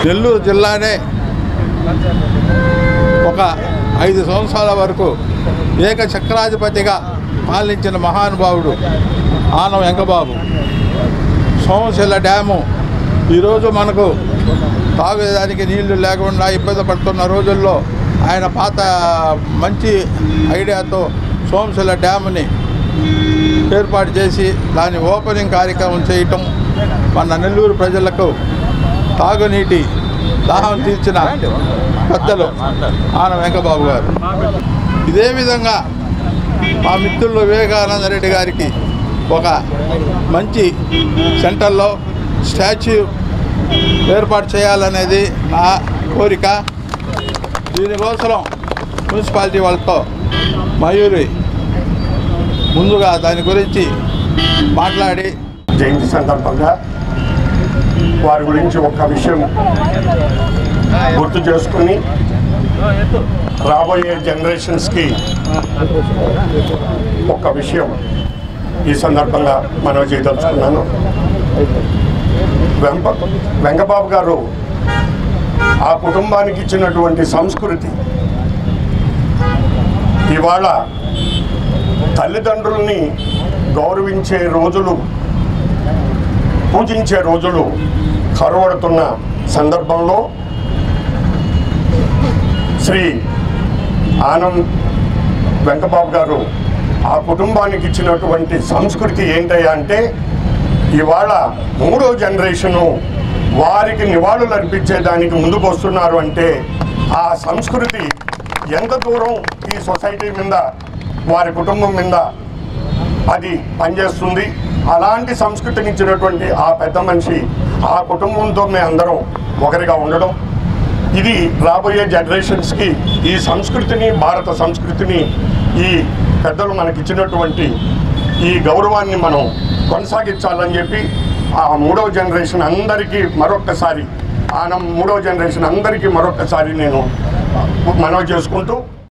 నెల్లూరు జిల్లానే ఒక 5 సంవత్సరాల వరకు ఏకచక్రాధిపతిగా పాలించిన మహానుభావుడు ఆనం వెంకబాబు. సోమశిల డ్యాము ఈరోజు మనకు తాగేదానికి నీళ్లు లేకుండా ఇబ్బంది పడుతున్న రోజుల్లో ఆయన పాత మంచి ఐడియాతో సోమశిల డ్యాముని ఏర్పాటు చేసి దాని ఓపెనింగ్ కార్యక్రమం చేయటం మన నెల్లూరు ప్రజలకు తాగునీటి దాహం తీర్చిన పెద్దలు ఆనం వెంకబాబు గారు. ఇదే విధంగా మా మిత్రులు వివేకానంద రెడ్డి గారికి ఒక మంచి సెంటర్లో స్టాచ్యూ ఏర్పాటు చేయాలనేది నా కోరిక. దీనికోసం మున్సిపాలిటీ వాళ్ళతో మయూరి ముందుగా దాని గురించి మాట్లాడి జయంతి సందర్భంగా వారి గురించి ఒక విషయం గుర్తు చేసుకుని రాబోయే జనరేషన్స్కి ఒక విషయం ఈ సందర్భంగా మనవి చేయదలుచుకున్నాను. వెంకబాబు గారు ఆ కుటుంబానికి ఇచ్చినటువంటి సంస్కృతి ఇవాళ తల్లిదండ్రుల్ని గౌరవించే రోజులు, పూజించే రోజులు కరువడుతున్న సందర్భంలో శ్రీ ఆనం వెంకబాబు గారు ఆ కుటుంబానికి ఇచ్చినటువంటి సంస్కృతి ఏంటయ్యా అంటే ఇవాళ 3వ జనరేషను వారికి నివాళులు అర్పించేదానికి ముందుకు వస్తున్నారు అంటే ఆ సంస్కృతి ఎంత దూరం ఈ సొసైటీ మీద, వారి కుటుంబం మీద అది పనిచేస్తుంది. అలాంటి సంస్కృతిని ఇచ్చినటువంటి ఆ పెద్ద మనిషి ఆ కుటుంబంతో మేమందరం ఒకరిగా ఉండడం, ఇది రాబోయే జనరేషన్స్కి ఈ సంస్కృతిని, భారత సంస్కృతిని, ఈ పెద్దలు మనకిచ్చినటువంటి ఈ గౌరవాన్ని మనం కొనసాగించాలని చెప్పి ఆ 3వ జనరేషన్ అందరికీ మరొక్కసారి, 3వ జనరేషన్ అందరికీ మరొక్కసారి నేను మనవి చేసుకుంటూ